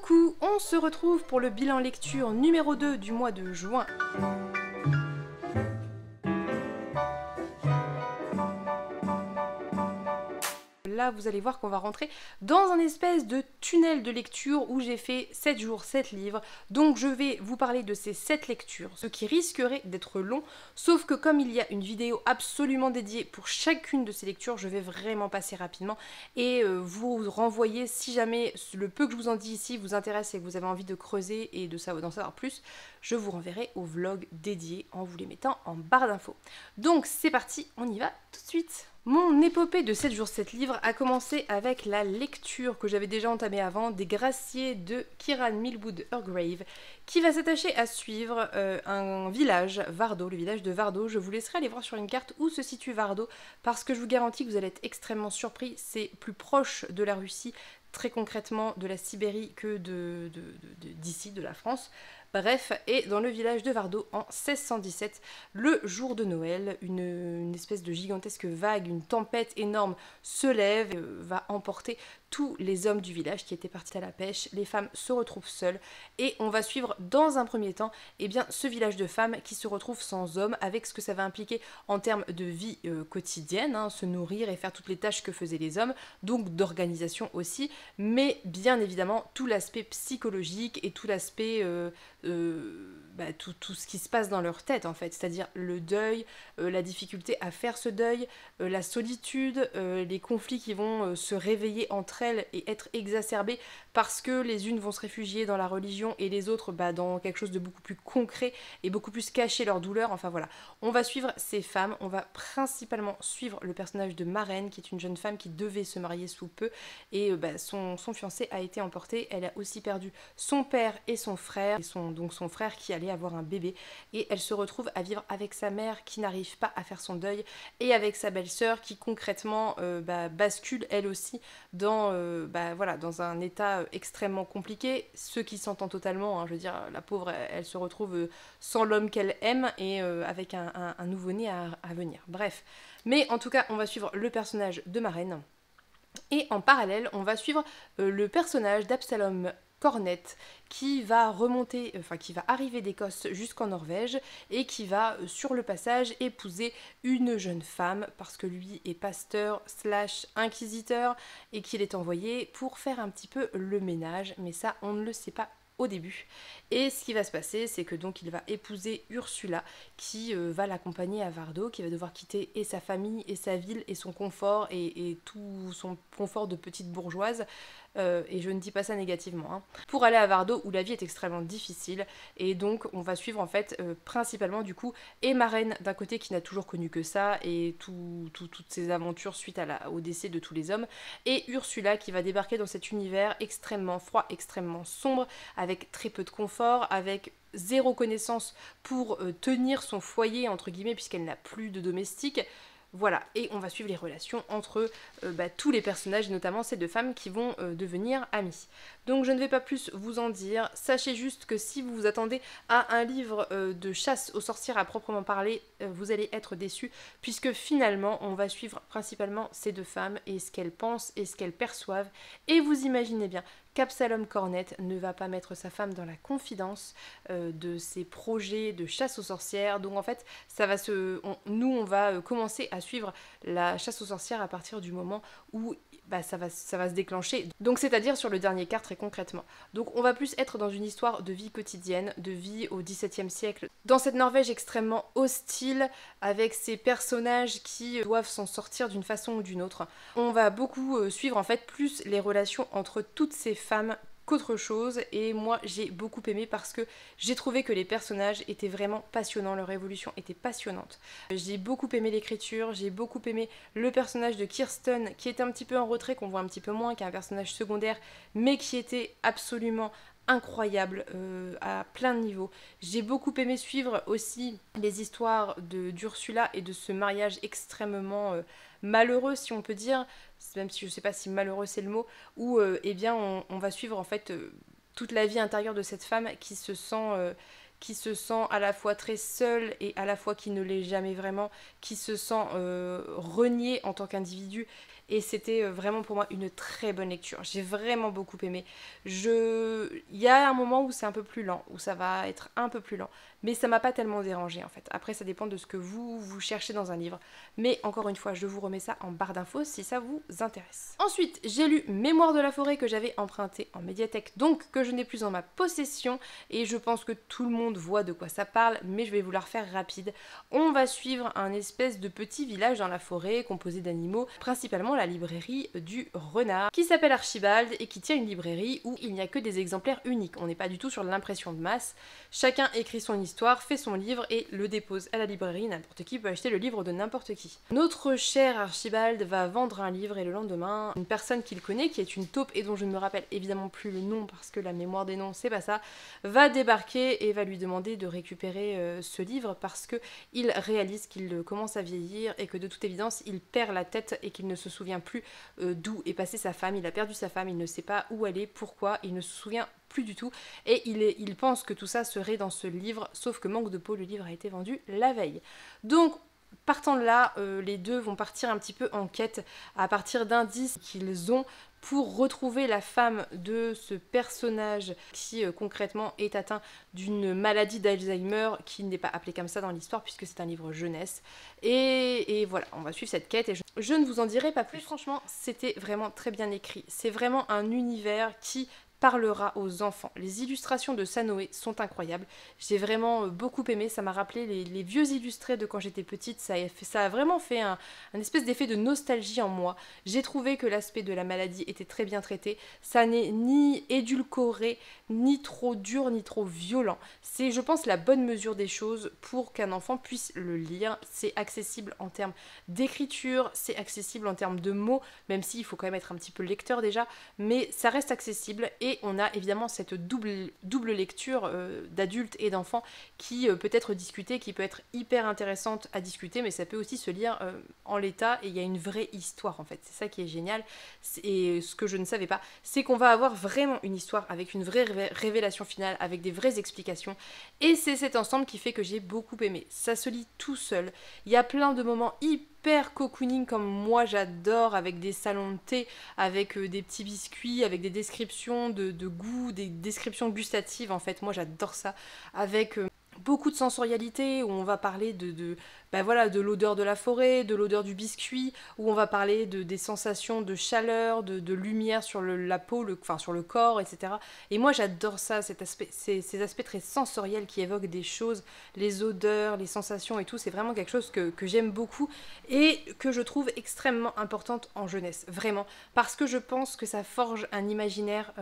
Coucou, on se retrouve pour le bilan lecture numéro 2 du mois de juin. Là, vous allez voir qu'on va rentrer dans un espèce de tunnel de lecture où j'ai fait 7 jours, 7 livres. Donc je vais vous parler de ces 7 lectures, ce qui risquerait d'être long, sauf que comme il y a une vidéo absolument dédiée pour chacune de ces lectures, je vais vraiment passer rapidement et vous renvoyer, si jamais le peu que je vous en dis ici vous intéresse et que vous avez envie de creuser et d'en savoir plus, je vous renverrai au vlog dédié en vous les mettant en barre d'infos. Donc c'est parti, on y va tout de suite. Mon épopée de 7 jours 7 livres a commencé avec la lecture que j'avais déjà entamée avant des Graciers de Kiran Millwood Earlgrave, qui va s'attacher à suivre un village, Vardo, le village de Vardo. Je vous laisserai aller voir sur une carte où se situe Vardo, parce que je vous garantis que vous allez être extrêmement surpris. C'est plus proche de la Russie, très concrètement de la Sibérie, que d'ici, de la France. Bref, et dans le village de Vardo en 1617, le jour de Noël, une espèce de gigantesque vague, une tempête énorme se lève et va emporter tous les hommes du village qui étaient partis à la pêche. Les femmes se retrouvent seules et on va suivre dans un premier temps ce village de femmes qui se retrouve sans hommes, avec ce que ça va impliquer en termes de vie quotidienne, se nourrir et faire toutes les tâches que faisaient les hommes, donc d'organisation aussi, mais bien évidemment tout l'aspect psychologique et tout l'aspect tout ce qui se passe dans leur tête en fait, c'est-à-dire le deuil, la difficulté à faire ce deuil, la solitude, les conflits qui vont se réveiller entre elles et être exacerbés parce que les unes vont se réfugier dans la religion et les autres dans quelque chose de beaucoup plus concret et beaucoup plus cacher leur douleur. Enfin voilà, on va suivre ces femmes, on va principalement suivre le personnage de Maren, qui est une jeune femme qui devait se marier sous peu et son fiancé a été emporté. Elle a aussi perdu son père et son frère, donc son frère qui allait avoir un bébé, et elle se retrouve à vivre avec sa mère qui n'arrive pas à faire son deuil et avec sa belle-sœur qui concrètement bascule elle aussi dans un état extrêmement compliqué, ce qui s'entend totalement, je veux dire, la pauvre elle se retrouve sans l'homme qu'elle aime et avec un nouveau-né à venir, bref. Mais en tout cas on va suivre le personnage de Maren et en parallèle on va suivre le personnage d'Absalom Cornette qui va qui va arriver d'Écosse jusqu'en Norvège et qui va sur le passage épouser une jeune femme parce que lui est pasteur / inquisiteur et qu'il est envoyé pour faire un petit peu le ménage, mais ça on ne le sait pas au début. Et ce qui va se passer, c'est que donc il va épouser Ursula qui va l'accompagner à Vardo, qui va devoir quitter et sa famille et sa ville et son confort et tout son confort de petite bourgeoise, et je ne dis pas ça négativement, pour aller à Vardo où la vie est extrêmement difficile. Et donc on va suivre en fait principalement du coup et Maren d'un côté qui n'a toujours connu que ça et toutes ses aventures suite au décès de tous les hommes, et Ursula qui va débarquer dans cet univers extrêmement froid, extrêmement sombre, avec très peu de confort, avec zéro connaissance pour tenir son foyer entre guillemets puisqu'elle n'a plus de domestique. Voilà, et on va suivre les relations entre tous les personnages, notamment ces deux femmes qui vont devenir amies. Donc je ne vais pas plus vous en dire, sachez juste que si vous vous attendez à un livre de chasse aux sorcières à proprement parler, vous allez être déçus, puisque finalement on va suivre principalement ces deux femmes et ce qu'elles pensent et ce qu'elles perçoivent, et vous imaginez bien qu'Absalom Cornette ne va pas mettre sa femme dans la confidence de ses projets de chasse aux sorcières. Donc en fait, on va commencer à suivre la chasse aux sorcières à partir du moment où ça va se déclencher. Donc c'est-à-dire sur le dernier quart très concrètement. Donc on va plus être dans une histoire de vie quotidienne, de vie au XVIIe siècle, dans cette Norvège extrêmement hostile, avec ces personnages qui doivent s'en sortir d'une façon ou d'une autre. On va beaucoup suivre en fait plus les relations entre toutes ces femmes qu'autre chose, et moi j'ai beaucoup aimé parce que j'ai trouvé que les personnages étaient vraiment passionnants, leur évolution était passionnante. J'ai beaucoup aimé l'écriture, j'ai beaucoup aimé le personnage de Kirsten qui est un petit peu en retrait, qu'on voit un petit peu moins, qui est un personnage secondaire mais qui était absolument incroyable à plein de niveaux. J'ai beaucoup aimé suivre aussi les histoires d'Ursula et de ce mariage extrêmement malheureux, si on peut dire, même si je sais pas si malheureux c'est le mot, où on va suivre en fait toute la vie intérieure de cette femme qui se sent à la fois très seule et à la fois qui ne l'est jamais vraiment, qui se sent reniée en tant qu'individu et c'était vraiment pour moi une très bonne lecture. J'ai vraiment beaucoup aimé. Il y a un moment où c'est un peu plus lent, où ça va être un peu plus lent, mais ça m'a pas tellement dérangé en fait. Après ça dépend de ce que vous cherchez dans un livre, mais encore une fois je vous remets ça en barre d'infos si ça vous intéresse. Ensuite j'ai lu Mémoire de la forêt que j'avais emprunté en médiathèque, donc que je n'ai plus en ma possession, et je pense que tout le monde voit de quoi ça parle, mais je vais vous la refaire rapide. On va suivre un espèce de petit village dans la forêt composé d'animaux, principalement la librairie du renard, qui s'appelle Archibald et qui tient une librairie où il n'y a que des exemplaires uniques. On n'est pas du tout sur l'impression de masse. Chacun écrit son histoire, fait son livre et le dépose à la librairie. N'importe qui peut acheter le livre de n'importe qui. Notre cher Archibald va vendre un livre et le lendemain, une personne qu'il connaît, qui est une taupe et dont je ne me rappelle évidemment plus le nom parce que la mémoire des noms c'est pas ça, va débarquer et va lui demander de récupérer ce livre parce que il réalise qu'il commence à vieillir et que de toute évidence il perd la tête et qu'il ne se souvient plus d'où est passée sa femme. Il a perdu sa femme, il ne sait pas où elle est, pourquoi, il ne se souvient plus du tout et il pense que tout ça serait dans ce livre, sauf que manque de peau, le livre a été vendu la veille. Donc partant de là, les deux vont partir un petit peu en quête à partir d'indices qu'ils ont pour retrouver la femme de ce personnage qui concrètement est atteint d'une maladie d'Alzheimer qui n'est pas appelée comme ça dans l'histoire puisque c'est un livre jeunesse. Et voilà, on va suivre cette quête et je ne vous en dirai pas plus. Franchement, c'était vraiment très bien écrit. C'est vraiment un univers qui parlera aux enfants. Les illustrations de Sanoé sont incroyables. J'ai vraiment beaucoup aimé. Ça m'a rappelé les vieux illustrés de quand j'étais petite. Ça a vraiment fait un espèce d'effet de nostalgie en moi. J'ai trouvé que l'aspect de la maladie était très bien traité. Ça n'est ni édulcoré, ni trop dur, ni trop violent. C'est, je pense, la bonne mesure des choses pour qu'un enfant puisse le lire. C'est accessible en termes d'écriture, c'est accessible en termes de mots, même s'il faut quand même être un petit peu lecteur déjà, mais ça reste accessible et on a évidemment cette double lecture d'adultes et d'enfants qui peut être discutée, qui peut être hyper intéressante à discuter, mais ça peut aussi se lire en l'état et il y a une vraie histoire en fait. C'est ça qui est génial. Et ce que je ne savais pas, c'est qu'on va avoir vraiment une histoire avec une vraie révélation finale, avec des vraies explications. Et c'est cet ensemble qui fait que j'ai beaucoup aimé. Ça se lit tout seul. Il y a plein de moments hyper cocooning comme moi j'adore, avec des salons de thé, avec des petits biscuits, avec des descriptions de goût, des descriptions gustatives en fait. Moi j'adore ça. Avec beaucoup de sensorialité, où on va parler de l'odeur de la forêt, de l'odeur du biscuit, où on va parler des sensations de chaleur, de lumière sur la peau, sur le corps, etc. Et moi j'adore ça, ces aspects très sensoriels qui évoquent des choses, les odeurs, les sensations et tout, c'est vraiment quelque chose que j'aime beaucoup et que je trouve extrêmement importante en jeunesse, vraiment, parce que je pense que ça forge un imaginaire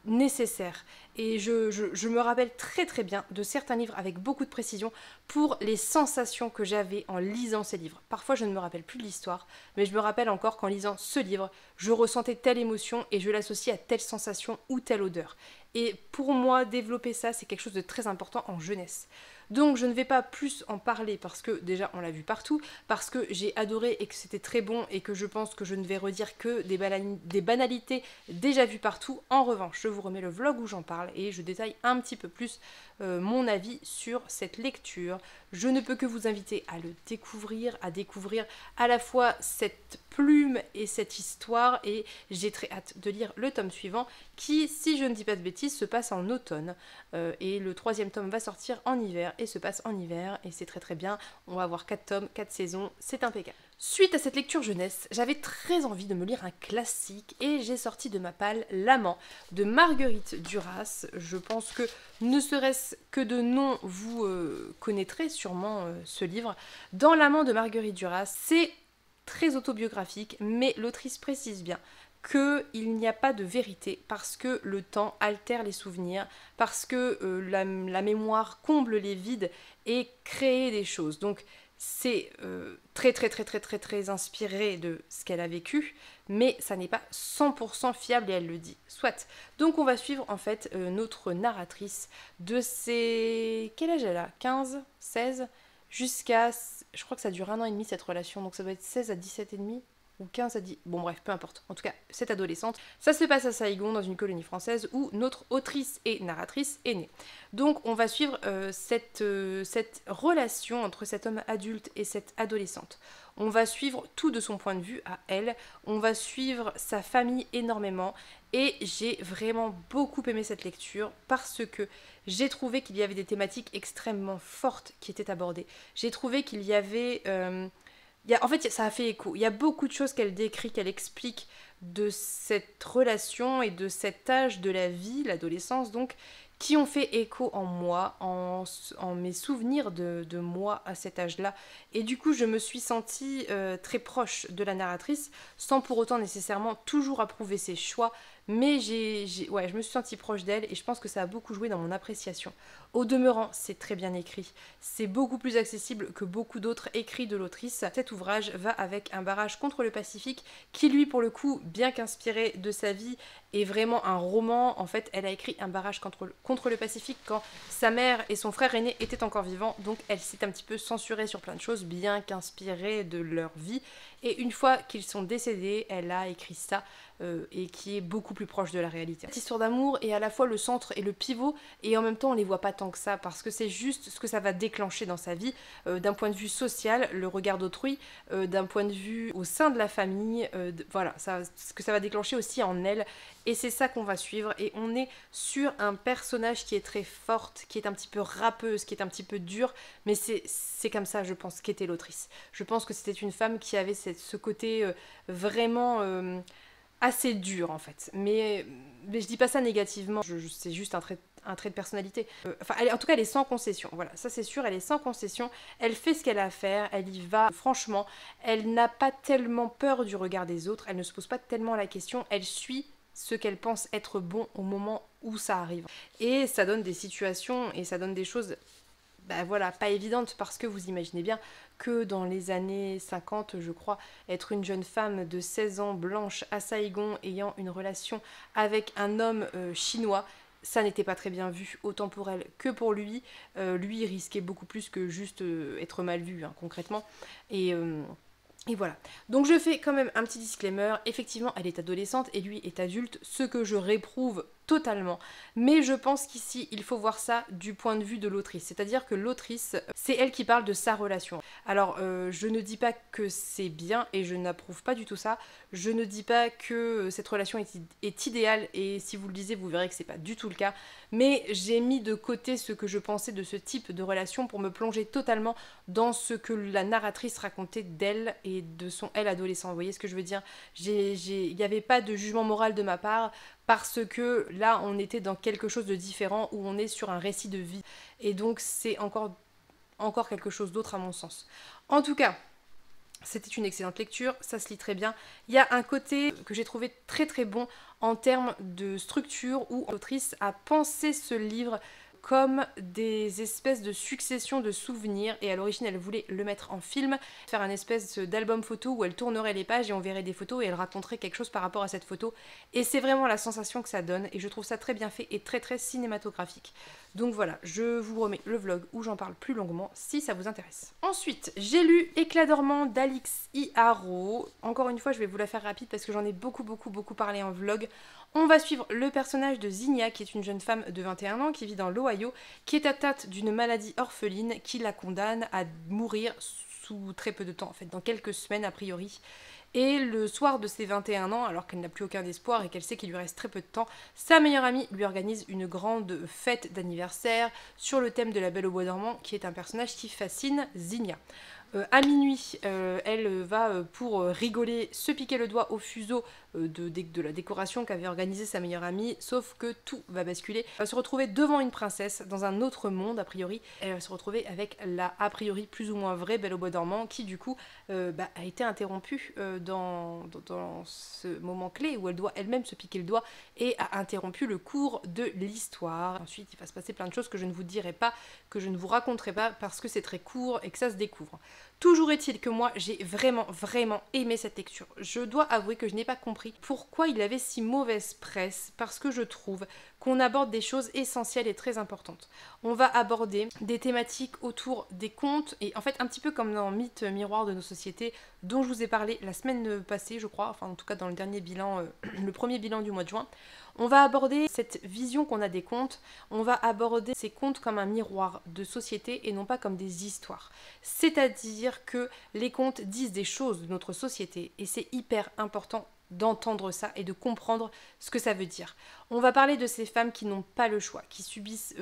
nécessaire. Et je me rappelle très très bien de certains livres avec beaucoup de précision pour les sensations que j'avais en lisant ces livres. Parfois je ne me rappelle plus de l'histoire, mais je me rappelle encore qu'en lisant ce livre, je ressentais telle émotion et je l'associe à telle sensation ou telle odeur. Et pour moi, développer ça, c'est quelque chose de très important en jeunesse. Donc je ne vais pas plus en parler parce que déjà on l'a vu partout, parce que j'ai adoré et que c'était très bon et que je pense que je ne vais redire que des banalités déjà vues partout. En revanche, je vous remets le vlog où j'en parle et je détaille un petit peu plus mon avis sur cette lecture. Je ne peux que vous inviter à le découvrir, à découvrir à la fois cette plume et cette histoire, et j'ai très hâte de lire le tome suivant qui, si je ne dis pas de bêtises, se passe en automne et le 3e tome va sortir en hiver et se passe en hiver et c'est très très bien. On va avoir 4 tomes, 4 saisons, c'est impeccable. Suite à cette lecture jeunesse, j'avais très envie de me lire un classique et j'ai sorti de ma palle L'Amant de Marguerite Duras. Je pense que ne serait-ce que de nom, vous connaîtrez sûrement ce livre. Dans L'Amant de Marguerite Duras, c'est très autobiographique, mais l'autrice précise bien qu'il n'y a pas de vérité parce que le temps altère les souvenirs, parce que la mémoire comble les vides et crée des choses. Donc c'est très inspiré de ce qu'elle a vécu, mais ça n'est pas 100% fiable et elle le dit. Soit. Donc on va suivre en fait notre narratrice de ses... Quel âge elle a 15, 16 jusqu'à... Je crois que ça dure 1 an et demi cette relation, donc ça doit être 16 à 17 et demi. ou 15 à 10, bon bref, peu importe, en tout cas, cette adolescente, ça se passe à Saïgon, dans une colonie française, où notre autrice et narratrice est née. Donc on va suivre cette relation entre cet homme adulte et cette adolescente. On va suivre tout de son point de vue à elle, on va suivre sa famille énormément, et j'ai vraiment beaucoup aimé cette lecture parce que j'ai trouvé qu'il y avait des thématiques extrêmement fortes qui étaient abordées. J'ai trouvé qu'il y avait... en fait, ça a fait écho. Il y a beaucoup de choses qu'elle décrit, qu'elle explique de cette relation et de cet âge de la vie, l'adolescence donc, qui ont fait écho en moi, en mes souvenirs de moi à cet âge-là. Et du coup, je me suis sentie très proche de la narratrice, sans pour autant nécessairement toujours approuver ses choix, mais ouais, je me suis sentie proche d'elle et je pense que ça a beaucoup joué dans mon appréciation. Au demeurant, c'est très bien écrit. C'est beaucoup plus accessible que beaucoup d'autres écrits de l'autrice. Cet ouvrage va avec Un barrage contre le Pacifique, qui lui, pour le coup, bien qu'inspiré de sa vie, est vraiment un roman. En fait, elle a écrit Un barrage contre le Pacifique quand sa mère et son frère aîné étaient encore vivants, donc elle s'est un petit peu censurée sur plein de choses, bien qu'inspirée de leur vie. Et une fois qu'ils sont décédés, elle a écrit ça, et qui est beaucoup plus proche de la réalité. Cette histoire d'amour est à la fois le centre et le pivot, et en même temps on les voit pas tant que ça, parce que c'est juste ce que ça va déclencher dans sa vie, d'un point de vue social, le regard d'autrui, d'un point de vue au sein de la famille, voilà, ce que ça va déclencher aussi en elle, et c'est ça qu'on va suivre, et on est sur un personnage qui est très forte, qui est un petit peu râpeuse, qui est un petit peu dure, mais c'est comme ça, je pense, qu'était l'autrice. Je pense que c'était une femme qui avait ce côté vraiment... assez dur en fait, mais je dis pas ça négativement, c'est juste un trait de personnalité. En tout cas elle est sans concession, voilà, ça c'est sûr, elle est sans concession, elle fait ce qu'elle a à faire, elle y va franchement, elle n'a pas tellement peur du regard des autres, elle ne se pose pas tellement la question, elle suit ce qu'elle pense être bon au moment où ça arrive. Et ça donne des situations et ça donne des choses, bah voilà, pas évidentes, parce que vous imaginez bien que dans les années 50, je crois, être une jeune femme de 16 ans blanche à Saïgon ayant une relation avec un homme chinois, ça n'était pas très bien vu, autant pour elle que pour lui. Lui, il risquait beaucoup plus que juste être mal vu, hein, concrètement. Et voilà. Donc je fais quand même un petit disclaimer. Effectivement, elle est adolescente et lui est adulte, ce que je réprouve totalement. Mais je pense qu'ici, il faut voir ça du point de vue de l'autrice. C'est-à-dire que l'autrice, c'est elle qui parle de sa relation. Alors, je ne dis pas que c'est bien et je n'approuve pas du tout ça. Je ne dis pas que cette relation est idéale, et si vous le lisez, vous verrez que c'est pas du tout le cas. Mais j'ai mis de côté ce que je pensais de ce type de relation pour me plonger totalement dans ce que la narratrice racontait d'elle et de son elle adolescent. Vous voyez ce que je veux dire? Il n'y avait pas de jugement moral de ma part, parce que là on était dans quelque chose de différent, où on est sur un récit de vie, et donc c'est encore quelque chose d'autre à mon sens. En tout cas, c'était une excellente lecture, ça se lit très bien. Il y a un côté que j'ai trouvé très très bon en termes de structure, où l'autrice a pensé ce livre comme des espèces de successions de souvenirs, et à l'origine elle voulait le mettre en film, faire un espèce d'album photo où elle tournerait les pages et on verrait des photos et elle raconterait quelque chose par rapport à cette photo, et c'est vraiment la sensation que ça donne, et je trouve ça très bien fait et très très cinématographique. Donc voilà, je vous remets le vlog où j'en parle plus longuement si ça vous intéresse. Ensuite, j'ai lu Éclat dormant d'Alix Iharo. Encore une fois, je vais vous la faire rapide parce que j'en ai beaucoup parlé en vlog. On va suivre le personnage de Zinnia, qui est une jeune femme de 21 ans qui vit dans l'Ohio, qui est atteinte d'une maladie orpheline qui la condamne à mourir sous très peu de temps, en fait, dans quelques semaines a priori. Et le soir de ses 21 ans, alors qu'elle n'a plus aucun espoir et qu'elle sait qu'il lui reste très peu de temps, sa meilleure amie lui organise une grande fête d'anniversaire sur le thème de la Belle au bois dormant, qui est un personnage qui fascine Zinnia. À minuit, elle va, pour rigoler, se piquer le doigt au fuseau de la décoration qu'avait organisée sa meilleure amie, sauf que tout va basculer. Elle va se retrouver devant une princesse dans un autre monde, a priori. Elle va se retrouver avec la, a priori, plus ou moins vraie Belle au bois dormant, qui du coup a été interrompue dans ce moment clé où elle doit elle-même se piquer le doigt, et a interrompu le cours de l'histoire. Ensuite, il va se passer plein de choses que je ne vous dirai pas, que je ne vous raconterai pas, parce que c'est très court et que ça se découvre. Toujours est-il que moi, j'ai vraiment aimé cette lecture. Je dois avouer que je n'ai pas compris pourquoi il avait si mauvaise presse, parce que je trouve qu'on aborde des choses essentielles et très importantes. On va aborder des thématiques autour des contes, et en fait un petit peu comme dans Mythe miroir de nos sociétés, dont je vous ai parlé la semaine passée, je crois, enfin en tout cas dans le dernier bilan, le premier bilan du mois de juin. On va aborder cette vision qu'on a des contes, on va aborder ces contes comme un miroir de société et non pas comme des histoires. C'est-à-dire que les contes disent des choses de notre société et c'est hyper important d'entendre ça et de comprendre ce que ça veut dire. On va parler de ces femmes qui n'ont pas le choix, qui subissent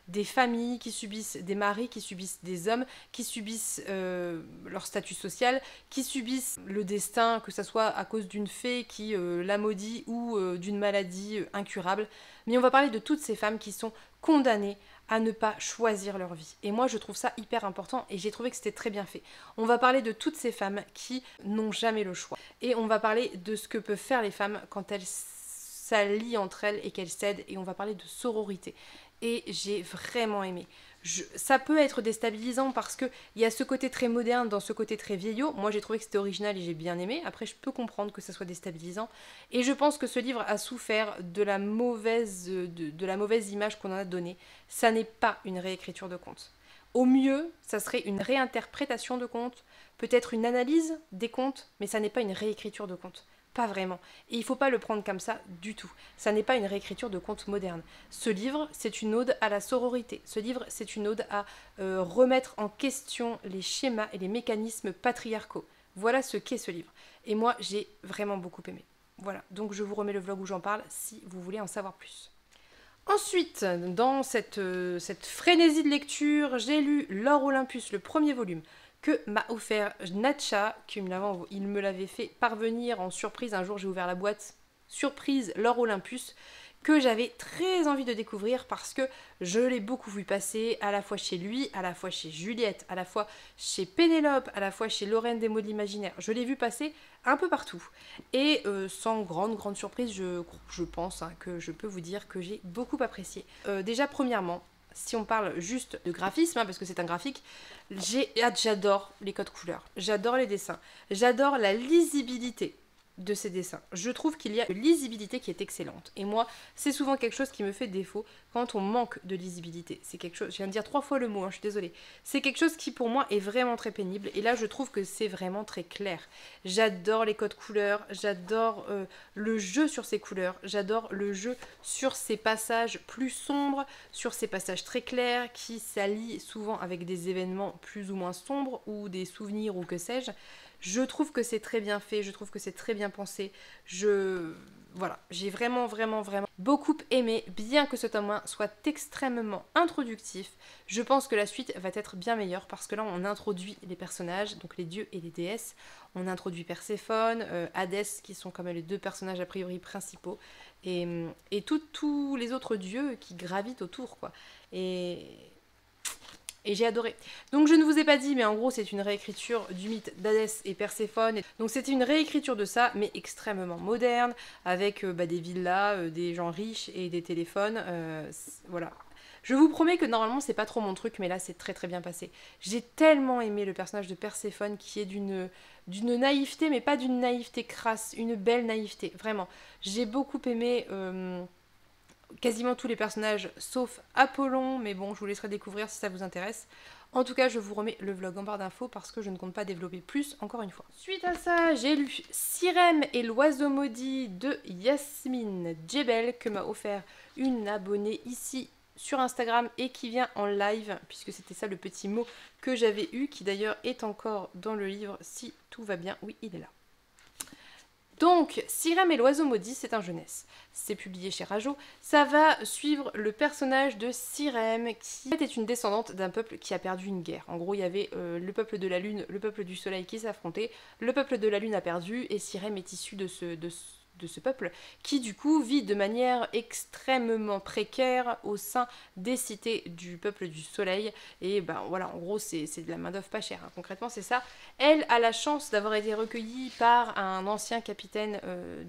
des familles, qui subissent des maris, qui subissent des hommes, qui subissent leur statut social, qui subissent le destin, que ce soit à cause d'une fée qui la maudit ou d'une maladie incurable. Mais on va parler de toutes ces femmes qui sont condamnées à ne pas choisir leur vie. Et moi, je trouve ça hyper important et j'ai trouvé que c'était très bien fait. On va parler de toutes ces femmes qui n'ont jamais le choix. Et on va parler de ce que peuvent faire les femmes quand elles s'allient entre elles et qu'elles s'aident. Et on va parler de sororité. Et j'ai vraiment aimé. Ça peut être déstabilisant parce qu'il y a ce côté très moderne dans ce côté très vieillot. Moi j'ai trouvé que c'était original et j'ai bien aimé. Après je peux comprendre que ça soit déstabilisant. Et je pense que ce livre a souffert de la mauvaise image qu'on en a donnée. Ça n'est pas une réécriture de contes. Au mieux, ça serait une réinterprétation de contes, peut-être une analyse des contes, mais ça n'est pas une réécriture de contes. Pas vraiment. Et il ne faut pas le prendre comme ça du tout. Ça n'est pas une réécriture de contes modernes. Ce livre, c'est une ode à la sororité. Ce livre, c'est une ode à remettre en question les schémas et les mécanismes patriarcaux. Voilà ce qu'est ce livre. Et moi, j'ai vraiment beaucoup aimé. Voilà, donc je vous remets le vlog où j'en parle si vous voulez en savoir plus. Ensuite, dans cette frénésie de lecture, j'ai lu L'Or Olympus, le premier volume, que m'a offert Natcha, il me l'avait fait parvenir en surprise. Un jour, j'ai ouvert la boîte, surprise, L'Or Olympus, que j'avais très envie de découvrir parce que je l'ai beaucoup vu passer, à la fois chez lui, à la fois chez Juliette, à la fois chez Pénélope, à la fois chez Lorraine des mots de l'imaginaire. Je l'ai vu passer un peu partout. Et sans grande surprise, je pense que je peux vous dire que j'ai beaucoup apprécié. Déjà, premièrement, si on parle juste de graphisme, parce que c'est un graphique, j'adore les codes couleurs, j'adore les dessins, j'adore la lisibilité de ces dessins. Je trouve qu'il y a une lisibilité qui est excellente. Et moi, c'est souvent quelque chose qui me fait défaut quand on manque de lisibilité. C'est quelque chose, je viens de dire 3 fois le mot, je suis désolée. C'est quelque chose qui pour moi est vraiment très pénible. Et là, je trouve que c'est vraiment très clair. J'adore les codes couleurs, j'adore le jeu sur ces couleurs, j'adore le jeu sur ces passages plus sombres, sur ces passages très clairs qui s'allient souvent avec des événements plus ou moins sombres ou des souvenirs ou que sais-je. Je trouve que c'est très bien fait, je trouve que c'est très bien pensé. Voilà, j'ai vraiment beaucoup aimé, bien que ce tome 1 soit extrêmement introductif. Je pense que la suite va être bien meilleure parce que là on introduit les personnages, donc les dieux et les déesses. On introduit Perséphone, Hadès, qui sont quand même les 2 personnages a priori principaux, et tous les autres dieux qui gravitent autour, quoi. Et j'ai adoré. Donc je ne vous ai pas dit, mais en gros c'est une réécriture du mythe d'Hadès et Perséphone. Donc c'était une réécriture de ça, mais extrêmement moderne, avec des villas, des gens riches et des téléphones. Voilà. Je vous promets que normalement c'est pas trop mon truc, mais là c'est très bien passé. J'ai tellement aimé le personnage de Perséphone qui est d'une naïveté, mais pas d'une naïveté crasse, une belle naïveté, vraiment. J'ai beaucoup aimé... quasiment tous les personnages sauf Apollon, mais bon, je vous laisserai découvrir si ça vous intéresse. En tout cas, je vous remets le vlog en barre d'infos parce que je ne compte pas développer plus, encore une fois. Suite à ça, j'ai lu Sirem et l'oiseau maudit de Yasmine Djebel, que m'a offert une abonnée ici sur Instagram et qui vient en live, puisque c'était ça le petit mot que j'avais eu, qui d'ailleurs est encore dans le livre si tout va bien. Oui, il est là. Donc, Sirem et l'oiseau maudit, c'est un jeunesse. C'est publié chez Rajo. Ça va suivre le personnage de Sirem, qui est une descendante d'un peuple qui a perdu une guerre. En gros, il y avait le peuple de la lune, le peuple du soleil qui s'affrontaient. Le peuple de la lune a perdu, et Sirem est issu de ce peuple, qui du coup vit de manière extrêmement précaire au sein des cités du peuple du soleil. Et ben voilà, en gros c'est de la main d'œuvre pas chère, hein. Concrètement c'est ça. Elle a la chance d'avoir été recueillie par un ancien capitaine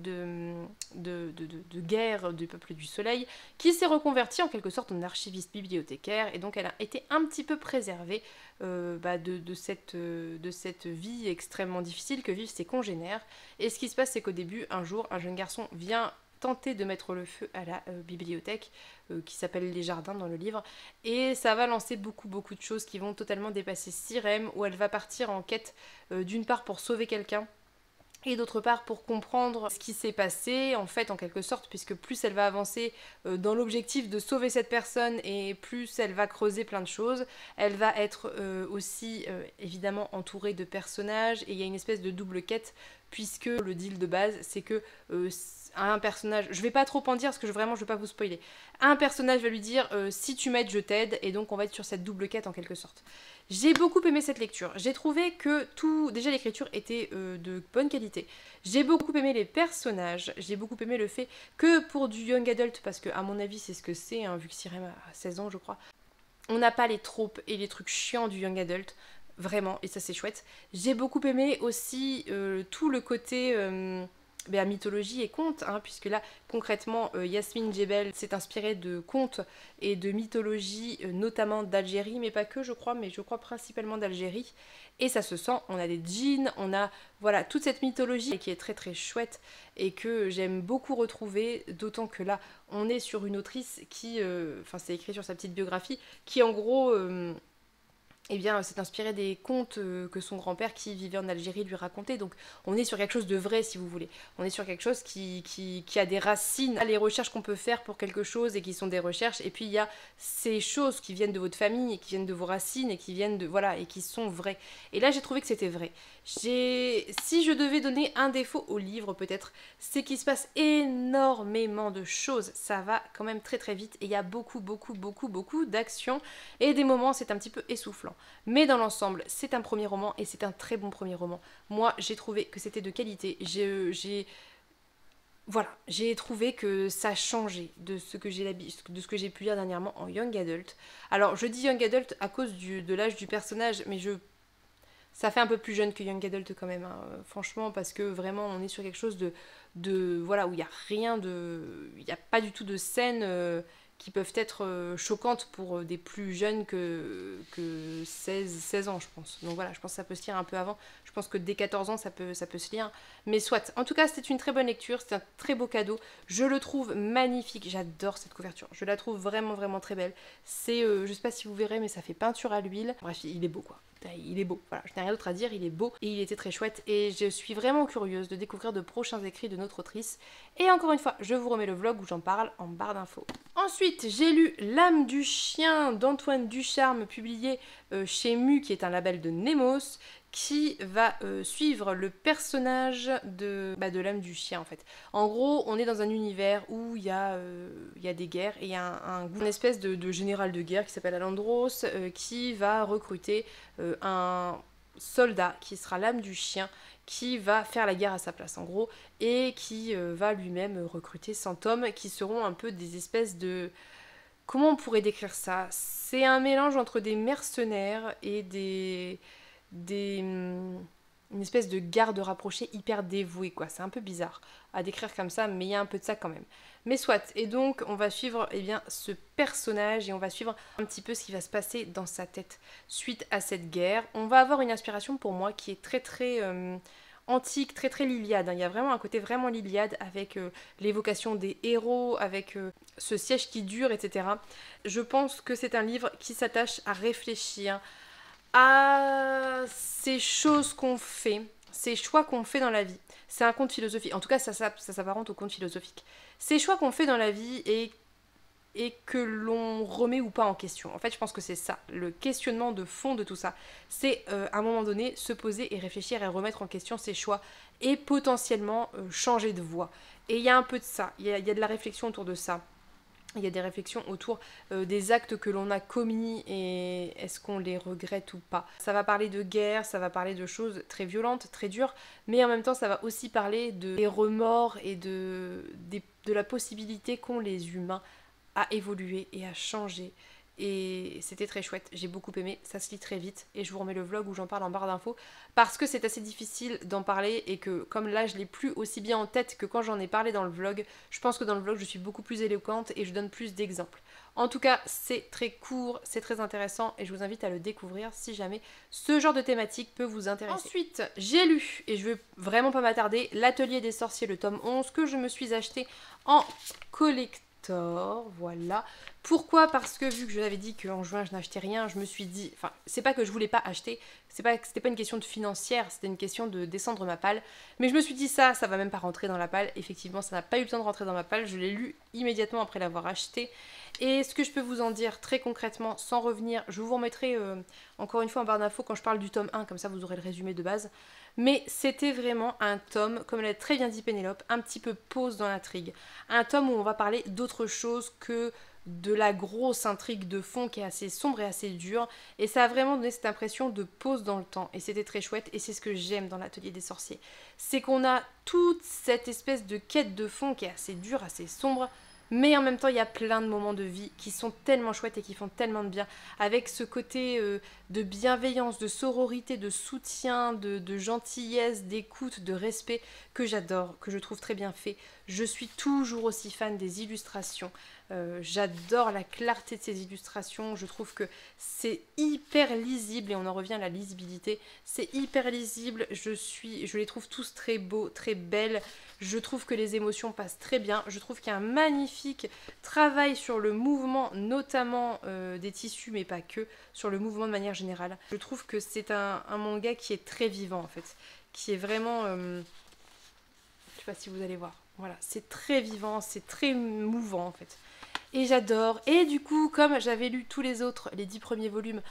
de guerre du peuple du soleil, qui s'est reconverti en quelque sorte en archiviste bibliothécaire, et donc elle a été un petit peu préservée de cette vie extrêmement difficile que vivent ses congénères. Et ce qui se passe, c'est qu'au début, un jour, un jeune garçon vient tenter de mettre le feu à la bibliothèque, qui s'appelle Les Jardins dans le livre, et ça va lancer beaucoup de choses qui vont totalement dépasser Sirem, où elle va partir en quête d'une part pour sauver quelqu'un, et d'autre part pour comprendre ce qui s'est passé, en fait, en quelque sorte, puisque plus elle va avancer dans l'objectif de sauver cette personne, et plus elle va creuser plein de choses. Elle va être aussi évidemment entourée de personnages, et il y a une espèce de double quête, puisque le deal de base, c'est que un personnage, je vais pas trop en dire parce que je vais pas vous spoiler, un personnage va lui dire si tu m'aides je t'aide, et donc on va être sur cette double quête en quelque sorte. J'ai beaucoup aimé cette lecture, j'ai trouvé que déjà l'écriture était de bonne qualité, j'ai beaucoup aimé les personnages, j'ai beaucoup aimé le fait que pour du young adult, parce que à mon avis c'est ce que c'est, hein, vu que Sirem a 16 ans je crois, on n'a pas les tropes et les trucs chiants du young adult, vraiment, et ça c'est chouette. J'ai beaucoup aimé aussi tout le côté mythologie et contes, hein, puisque là concrètement Yasmine Djebel s'est inspirée de contes et de mythologie, notamment d'Algérie, mais pas que je crois, mais je crois principalement d'Algérie, et ça se sent, on a des djinns, on a voilà toute cette mythologie qui est très chouette et que j'aime beaucoup retrouver, d'autant que là on est sur une autrice qui, c'est écrit sur sa petite biographie, qui en gros s'est inspiré des contes que son grand-père qui vivait en Algérie lui racontait. Donc on est sur quelque chose de vrai, si vous voulez. On est sur quelque chose qui a des racines, les recherches qu'on peut faire pour quelque chose et qui sont des recherches. Et puis il y a ces choses qui viennent de votre famille et qui viennent de vos racines et qui viennent de et qui sont vraies. Et là j'ai trouvé que c'était vrai. Si je devais donner un défaut au livre peut-être, c'est qu'il se passe énormément de choses. Ça va quand même très vite et il y a beaucoup d'actions, et des moments c'est un petit peu essoufflant. Mais dans l'ensemble, c'est un premier roman et c'est un très bon premier roman. Moi, j'ai trouvé que c'était de qualité. J'ai trouvé que ça changeait de ce que j'ai pu lire dernièrement en young adult. Alors, je dis young adult à cause de l'âge du personnage, mais ça fait un peu plus jeune que young adult quand même, hein, franchement, parce que vraiment, on est sur quelque chose où il n'y a il n'y a pas du tout de scène qui peuvent être choquantes pour des plus jeunes que 16 ans, je pense. Donc voilà, je pense que ça peut se lire un peu avant. Je pense que dès 14 ans, ça peut se lire. Mais soit. En tout cas, c'était une très bonne lecture. C'est un très beau cadeau. Je le trouve magnifique. J'adore cette couverture. Je la trouve vraiment très belle. Je sais pas si vous verrez, mais ça fait peinture à l'huile. Bref, il est beau, quoi. Il est beau, voilà, je n'ai rien d'autre à dire, il est beau et il était très chouette, et je suis vraiment curieuse de découvrir de prochains écrits de notre autrice. Et encore une fois, je vous remets le vlog où j'en parle en barre d'infos. Ensuite, j'ai lu L'âme du chien d'Antoine Ducharme, publié chez Mu, qui est un label de Nemos, qui va suivre le personnage de l'âme du chien en fait. En gros, on est dans un univers où il y a des guerres, et il y a une espèce de général de guerre qui s'appelle Alandros, qui va recruter un soldat qui sera l'âme du chien, qui va faire la guerre à sa place en gros, et qui va lui-même recruter 100 hommes qui seront un peu des espèces de... Comment on pourrait décrire ça? C'est un mélange entre des mercenaires et une espèce de garde rapprochée hyper dévouée, quoi. C'est un peu bizarre à décrire comme ça, mais il y a un peu de ça quand même. Mais soit, et donc on va suivre ce personnage, et on va suivre un petit peu ce qui va se passer dans sa tête suite à cette guerre. On va avoir une inspiration pour moi qui est très antique, très l'Iliade, hein. Il y a vraiment un côté vraiment l'Iliade avec l'évocation des héros, avec ce siège qui dure, etc. Je pense que c'est un livre qui s'attache à réfléchir à ces choses qu'on fait, ces choix qu'on fait dans la vie. C'est un conte philosophique, en tout cas ça s'apparente au conte philosophique. Ces choix qu'on fait dans la vie et que l'on remet ou pas en question. En fait, je pense que c'est ça, le questionnement de fond de tout ça. C'est à un moment donné se poser et réfléchir et remettre en question ses choix et potentiellement changer de voie. Et il y a un peu de ça, il y a de la réflexion autour de ça. Il y a des réflexions autour des actes que l'on a commis et est-ce qu'on les regrette ou pas. Ça va parler de guerre, ça va parler de choses très violentes, très dures, mais en même temps ça va aussi parler des remords et de la possibilité qu'ont les humains à évoluer et à changer. Et c'était très chouette, j'ai beaucoup aimé, ça se lit très vite et je vous remets le vlog où j'en parle en barre d'infos parce que c'est assez difficile d'en parler et que comme là je l'ai plus aussi bien en tête que quand j'en ai parlé dans le vlog, je pense que dans le vlog je suis beaucoup plus éloquente et je donne plus d'exemples. En tout cas c'est très court, c'est très intéressant et je vous invite à le découvrir si jamais ce genre de thématique peut vous intéresser. Ensuite j'ai lu, et je veux vraiment pas m'attarder, L'Atelier des Sorciers, le tome 11 que je me suis acheté en collector. Voilà. Pourquoi? Parce que vu que je l'avais dit qu'en juin je n'achetais rien, je me suis dit, enfin c'est pas que je voulais pas acheter, c'était pas une question de financière, c'était une question de descendre ma palle, mais je me suis dit ça va même pas rentrer dans la palle. Effectivement ça n'a pas eu le temps de rentrer dans ma palle, je l'ai lu immédiatement après l'avoir acheté. Et ce que je peux vous en dire très concrètement, sans revenir, je vous remettrai encore une fois en barre d'infos quand je parle du tome 1, comme ça vous aurez le résumé de base. Mais c'était vraiment un tome, comme l'a très bien dit Pénélope, un petit peu pause dans l'intrigue. Un tome où on va parler d'autre chose que de la grosse intrigue de fond qui est assez sombre et assez dure. Et ça a vraiment donné cette impression de pause dans le temps. Et c'était très chouette. Et c'est ce que j'aime dans l'Atelier des Sorciers. C'est qu'on a toute cette espèce de quête de fond qui est assez dure, assez sombre. Mais en même temps, il y a plein de moments de vie qui sont tellement chouettes et qui font tellement de bien. Avec ce côté de bienveillance, de sororité, de soutien, de gentillesse, d'écoute, de respect que j'adore, que je trouve très bien fait. Je suis toujours aussi fan des illustrations. J'adore la clarté de ces illustrations. Je trouve que c'est hyper lisible et on en revient à la lisibilité. C'est hyper lisible. Je les trouve tous très beaux, très belles. Je trouve que les émotions passent très bien. Je trouve qu'il y a un magnifique travail sur le mouvement, notamment des tissus, mais pas que, sur le mouvement de manière générale. Je trouve que c'est un manga qui est très vivant en fait, qui est vraiment... je sais pas si vous allez voir. Voilà, c'est très vivant, c'est très mouvant en fait. Et j'adore. Et du coup, comme j'avais lu tous les autres, les 10 premiers volumes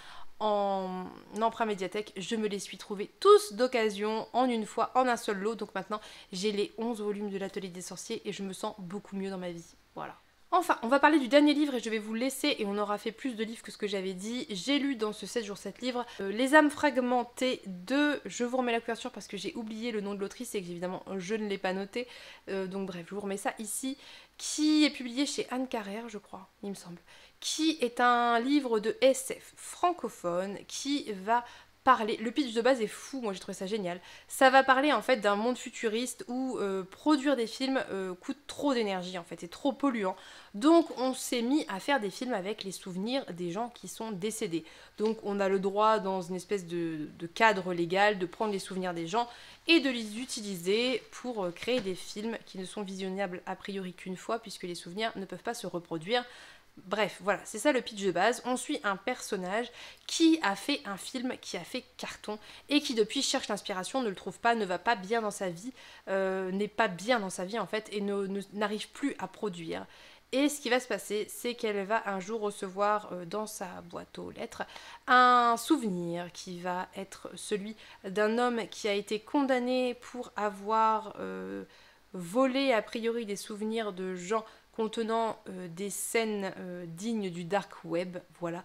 en emprunt médiathèque, je me les suis trouvés tous d'occasion, en une fois, en un seul lot. Donc maintenant, j'ai les 11 volumes de l'Atelier des Sorciers et je me sens beaucoup mieux dans ma vie. Voilà. Enfin, on va parler du dernier livre et je vais vous laisser, et on aura fait plus de livres que ce que j'avais dit. J'ai lu dans ce 7 jours 7 livres Les âmes fragmentées de... Je vous remets la couverture parce que j'ai oublié le nom de l'autrice et que évidemment je ne l'ai pas noté. Donc bref, je vous remets ça ici, qui est publié chez Anne Carrère, je crois, il me semble. Qui est un livre de SF francophone qui va... parler. Le pitch de base est fou, moi j'ai trouvé ça génial. Ça va parler en fait d'un monde futuriste où produire des films coûte trop d'énergie en fait, c'est trop polluant. Donc on s'est mis à faire des films avec les souvenirs des gens qui sont décédés. Donc on a le droit dans une espèce de cadre légal de prendre les souvenirs des gens et de les utiliser pour créer des films qui ne sont visionnables a priori qu'une fois puisque les souvenirs ne peuvent pas se reproduire. Bref, voilà, c'est ça le pitch de base. On suit un personnage qui a fait un film qui a fait carton et qui depuis cherche l'inspiration, ne le trouve pas, ne va pas bien dans sa vie, n'est pas bien dans sa vie en fait et n'arrive plus à produire. Et ce qui va se passer, c'est qu'elle va un jour recevoir dans sa boîte aux lettres un souvenir qui va être celui d'un homme qui a été condamné pour avoir volé a priori des souvenirs de gens contenant des scènes dignes du dark web, voilà.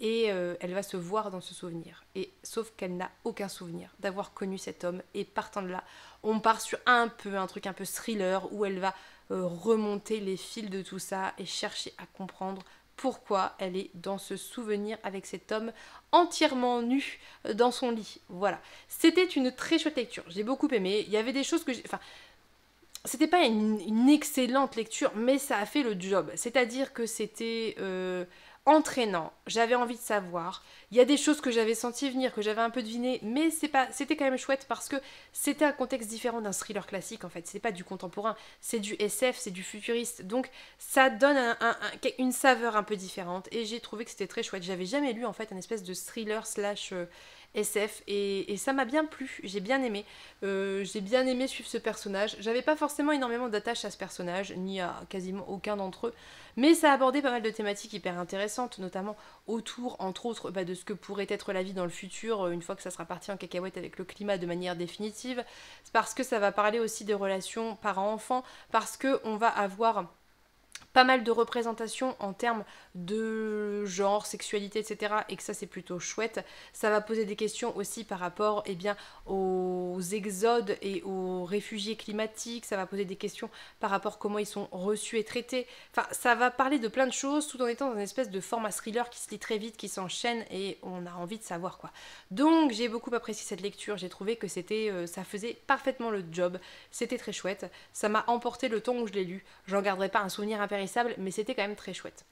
Et elle va se voir dans ce souvenir. Et sauf qu'elle n'a aucun souvenir d'avoir connu cet homme. Et partant de là, on part sur un truc un peu thriller où elle va remonter les fils de tout ça et chercher à comprendre pourquoi elle est dans ce souvenir avec cet homme entièrement nu dans son lit. Voilà. C'était une très chouette lecture. J'ai beaucoup aimé. Il y avait des choses que j'ai... Enfin, c'était pas une excellente lecture, mais ça a fait le job. C'est-à-dire que c'était entraînant. J'avais envie de savoir. Il y a des choses que j'avais senti venir, que j'avais un peu deviné, mais c'était quand même chouette parce que c'était un contexte différent d'un thriller classique en fait. C'est pas du contemporain, c'est du SF, c'est du futuriste. Donc ça donne une saveur un peu différente et j'ai trouvé que c'était très chouette. J'avais jamais lu en fait un espèce de thriller slash SF et ça m'a bien plu, j'ai bien aimé suivre ce personnage. J'avais pas forcément énormément d'attache à ce personnage, ni à quasiment aucun d'entre eux, mais ça abordait pas mal de thématiques hyper intéressantes, notamment autour, entre autres, de ce que pourrait être la vie dans le futur, une fois que ça sera parti en cacahuète avec le climat de manière définitive, parce que ça va parler aussi des relations parents-enfants, parce qu'on va avoir pas mal de représentations en termes de genre, sexualité, etc. et que ça c'est plutôt chouette. Ça va poser des questions aussi par rapport bien, aux exodes et aux réfugiés climatiques. Ça va poser des questions par rapport à comment ils sont reçus et traités. Enfin, ça va parler de plein de choses tout en étant dans une espèce de format thriller qui se lit très vite, qui s'enchaîne et on a envie de savoir quoi. Donc j'ai beaucoup apprécié cette lecture. J'ai trouvé que ça faisait parfaitement le job. C'était très chouette. Ça m'a emporté le temps où je l'ai lu. J'en garderai pas un souvenir impérissable, mais c'était quand même très chouette.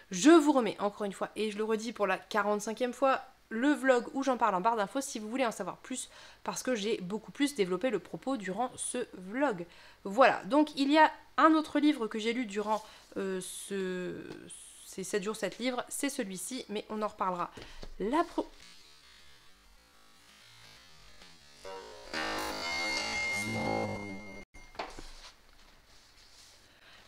Je vous remets encore une fois, et je le redis pour la 45e fois, le vlog où j'en parle en barre d'infos si vous voulez en savoir plus, parce que j'ai beaucoup plus développé le propos durant ce vlog. Voilà, donc il y a un autre livre que j'ai lu durant ces 7 jours, 7 livres, c'est celui-ci, mais on en reparlera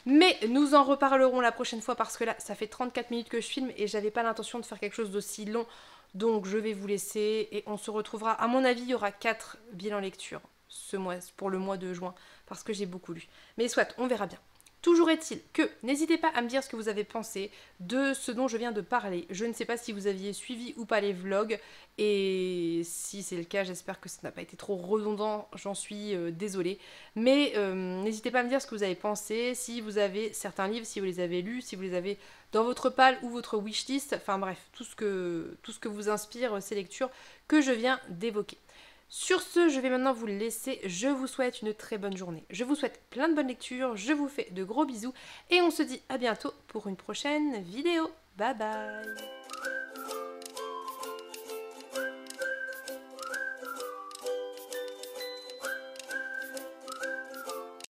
Mais nous en reparlerons la prochaine fois parce que là, ça fait 34 minutes que je filme et j'avais pas l'intention de faire quelque chose d'aussi long. Donc je vais vous laisser et on se retrouvera. À mon avis, il y aura 4 bilans lecture ce mois, pour le mois de juin parce que j'ai beaucoup lu. Mais soit, on verra bien. Toujours est-il que n'hésitez pas à me dire ce que vous avez pensé de ce dont je viens de parler. Je ne sais pas si vous aviez suivi ou pas les vlogs et si c'est le cas, j'espère que ça n'a pas été trop redondant, j'en suis désolée. Mais n'hésitez pas à me dire ce que vous avez pensé, si vous avez certains livres, si vous les avez lus, si vous les avez dans votre palle ou votre wishlist, enfin bref, tout ce que vous inspire ces lectures que je viens d'évoquer. Sur ce, je vais maintenant vous laisser. Je vous souhaite une très bonne journée. Je vous souhaite plein de bonnes lectures. Je vous fais de gros bisous. Et on se dit à bientôt pour une prochaine vidéo. Bye bye.